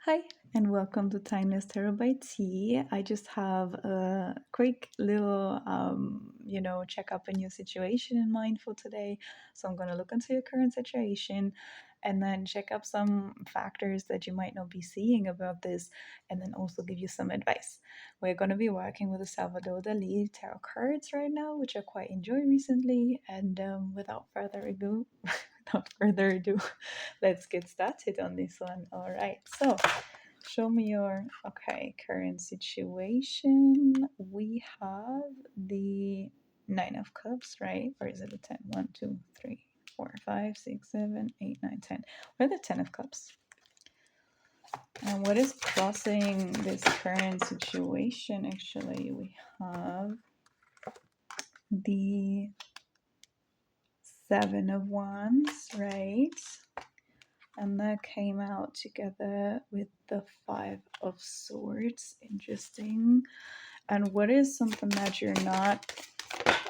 Hi, and welcome to Timeless Tarot by Tea. I just have a quick little, check up on your situation in mind for today. So I'm going to look into your current situation and then check up some factors that you might not be seeing about this, and then also give you some advice. We're going to be working with the Salvador Dali tarot cards right now, which I quite enjoyed recently. And without further ado, let's get started on this one. All right, so show me your current situation. We have the Nine of Cups, right? Or is it a 10? 1, 2, 3, 4, 5, 6, 7, 8, 9, 10. What are the 10 of Cups? And what is crossing this current situation? Actually, we have the Seven of Wands, right? And that came out together with the Five of Swords. Interesting. And what is something that you're not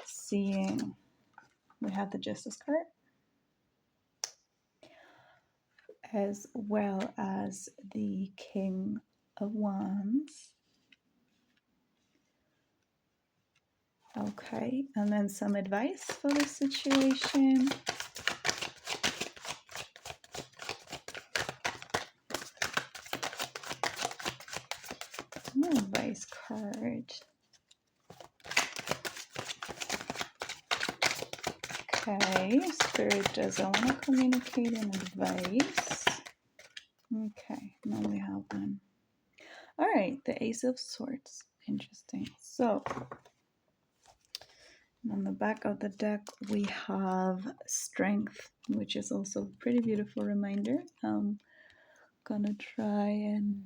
seeing? We have the Justice card, as well as the King of Wands. Okay, and then some advice for this situation. Advice card. Okay, Spirit doesn't want to communicate an advice. Okay, now we have one. All right, the Ace of Swords. Interesting. So, on the back of the deck, we have Strength, which is also a pretty beautiful reminder. I'm gonna try and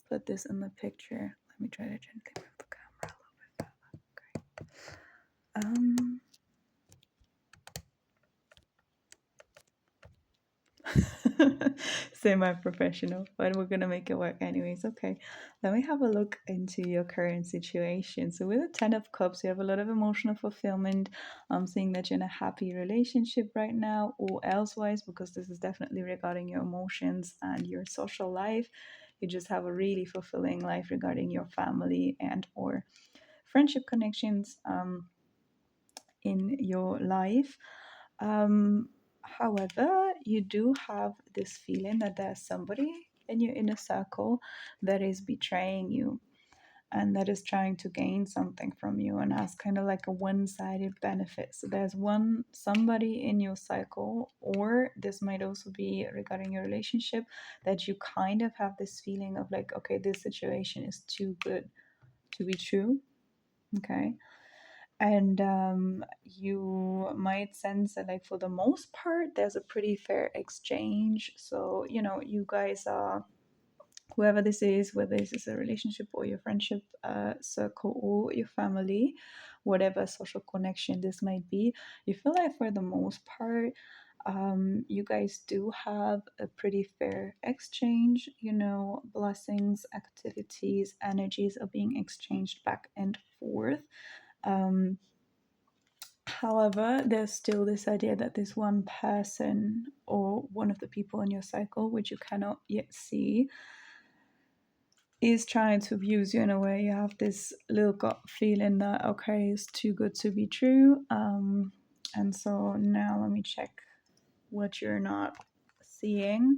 put this in the picture. Let me try to gently move the camera a little bit further. Okay. Semi-professional, but we're gonna make it work anyways. Okay, let me have a look into your current situation. So with the Ten of Cups, you have a lot of emotional fulfillment. I'm seeing that you're in a happy relationship right now, or elsewise, because this is definitely regarding your emotions and your social life. You just have a really fulfilling life regarding your family and or friendship connections in your life. However, you do have this feeling that there's somebody in your inner circle that is betraying you and that is trying to gain something from you and has kind of like a one-sided benefit. So there's somebody in your cycle, or this might also be regarding your relationship, that you kind of have this feeling of like, okay, this situation is too good to be true. Okay, and you might sense that like for the most part there's a pretty fair exchange. So you guys are, whoever this is, whether this is a relationship or your friendship circle or your family, whatever social connection this might be, you feel like for the most part you guys do have a pretty fair exchange. Blessings, activities, energies are being exchanged back and forth. um, However, there's still this idea that this one person or one of the people in your cycle, which you cannot yet see, is trying to abuse you in a way. You have this little gut feeling that, okay, it's too good to be true. And so now let me check what you're not seeing.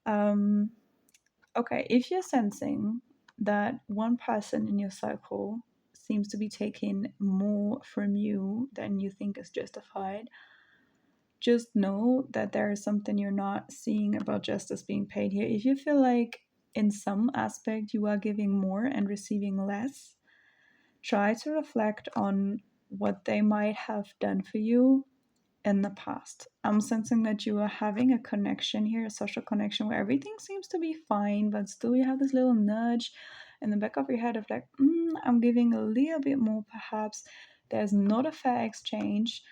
Okay, if you're sensing that one person in your cycle seems to be taking more from you than you think is justified, just know that there is something you're not seeing about justice being paid here. If you feel like in some aspect you are giving more and receiving less, try to reflect on what they might have done for you in the past. I'm sensing that you are having a connection here, a social connection where everything seems to be fine, but still you have this little nudge in the back of your head of like, I'm giving a little bit more perhaps. There's not a fair exchange.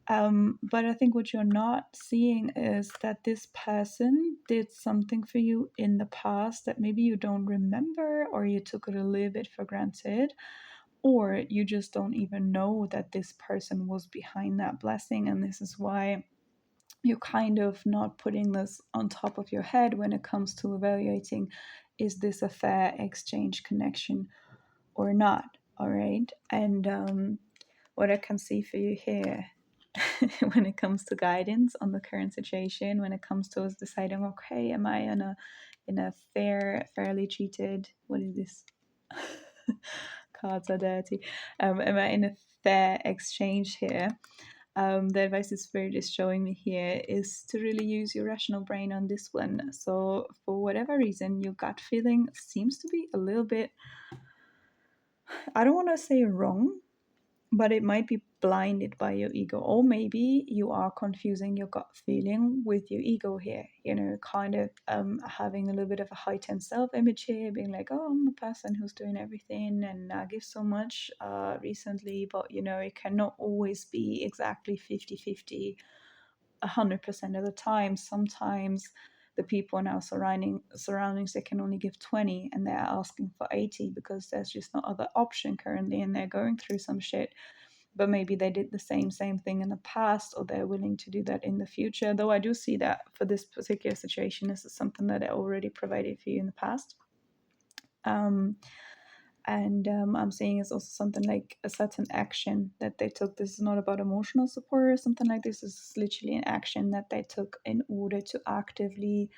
But I think what you're not seeing is that this person did something for you in the past that maybe you don't remember, or you took it a little bit for granted, or you just don't even know that this person was behind that blessing. And this is why you're kind of not putting this on top of your head when it comes to evaluating, is this a fair exchange connection or not? All right. And what I can see for you here when it comes to guidance on the current situation, when it comes to us deciding, okay, am I in a fairly treated, what is this? Cards are dirty. Am I in a fair exchange here? The advice the spirit is showing me here is to really use your rational brain on this one. So, for whatever reason, your gut feeling seems to be a little bit, I don't want to say wrong, but it might be blinded by your ego, or maybe you are confusing your gut feeling with your ego here, kind of having a little bit of a heightened self-image here, being like, oh, I'm a person who's doing everything and I give so much recently, but it cannot always be exactly 50-50 100% of the time. Sometimes the people in our surroundings, they can only give 20 and they're asking for 80 because there's just no other option currently and they're going through some shit. But maybe they did the same thing in the past, or they're willing to do that in the future. Though I do see that for this particular situation, this is something that I already provided for you in the past. And I'm seeing it's also something like a certain action that they took. This is not about emotional support or something like this. This is literally an action that they took in order to actively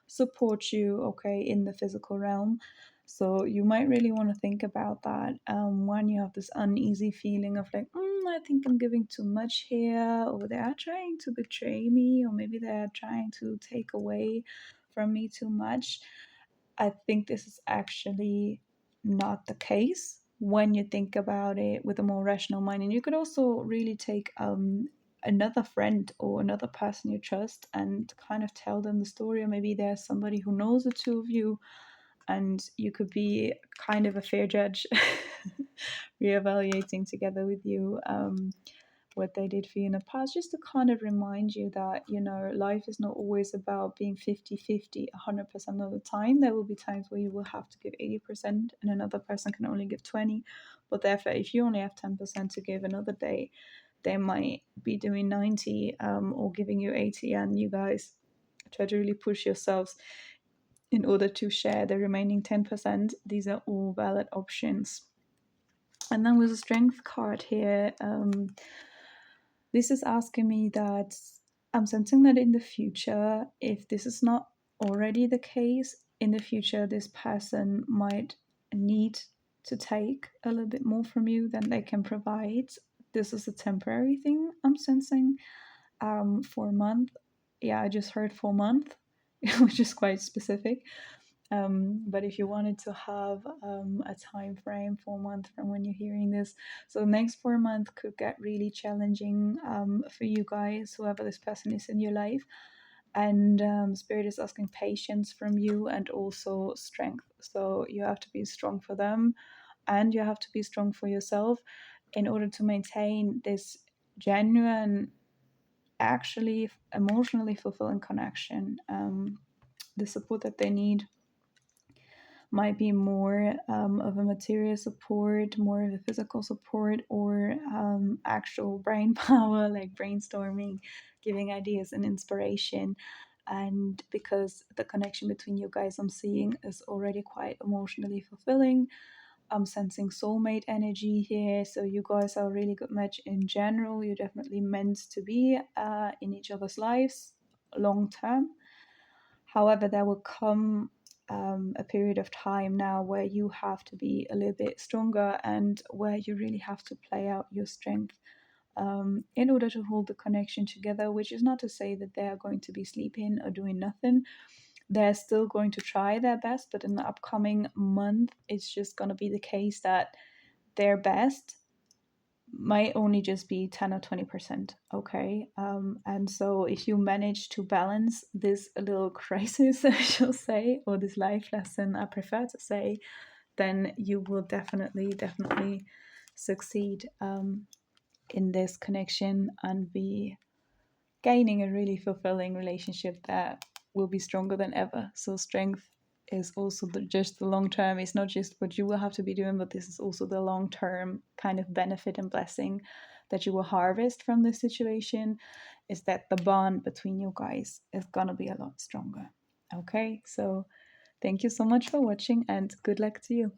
support you, okay, in the physical realm. So you might really want to think about that when you have this uneasy feeling of like, I think I'm giving too much here, or they are trying to betray me, or maybe they're trying to take away from me too much. I think this is actually not the case when you think about it with a more rational mind. And you could also really take another friend or another person you trust and kind of tell them the story, or maybe there's somebody who knows the two of you and you could be kind of a fair judge reevaluating together with you what they did for you in the past, just to kind of remind you that, life is not always about being 50-50 100% of the time. There will be times where you will have to give 80% and another person can only give 20. But therefore, if you only have 10% to give another day, they might be doing 90 or giving you 80, and you guys try to really push yourselves in order to share the remaining 10%. These are all valid options. And then with the strength card here, this is asking me that I'm sensing that in the future, if this is not already the case, in the future, this person might need to take a little bit more from you than they can provide. This is a temporary thing I'm sensing for a month. Yeah, I just heard for a month, which is quite specific. But if you wanted to have a time frame, 4 months from when you're hearing this, so the next 4 months could get really challenging for you guys, whoever this person is in your life. And Spirit is asking patience from you and also strength. So you have to be strong for them and you have to be strong for yourself in order to maintain this genuine, actually emotionally fulfilling connection. The support that they need might be more of a material support, more of a physical support, or actual brain power, like brainstorming, giving ideas and inspiration. And because the connection between you guys I'm seeing is already quite emotionally fulfilling, I'm sensing soulmate energy here. So you guys are a really good match in general. You're definitely meant to be in each other's lives long term. However, there will come a period of time now where you have to be a little bit stronger and where you really have to play out your strength in order to hold the connection together, which is not to say that they are going to be sleeping or doing nothing. They're still going to try their best, but in the upcoming month, it's just going to be the case that their best might only just be 10 or 20%. Okay. And so if you manage to balance this little crisis, I shall say, or this life lesson, I prefer to say, then you will definitely succeed in this connection and be gaining a really fulfilling relationship that will be stronger than ever. So strength is also just the long term. It's not just what you will have to be doing, but this is also the long term kind of benefit and blessing that you will harvest from this situation is that the bond between you guys is gonna be a lot stronger. Okay, so thank you so much for watching and good luck to you.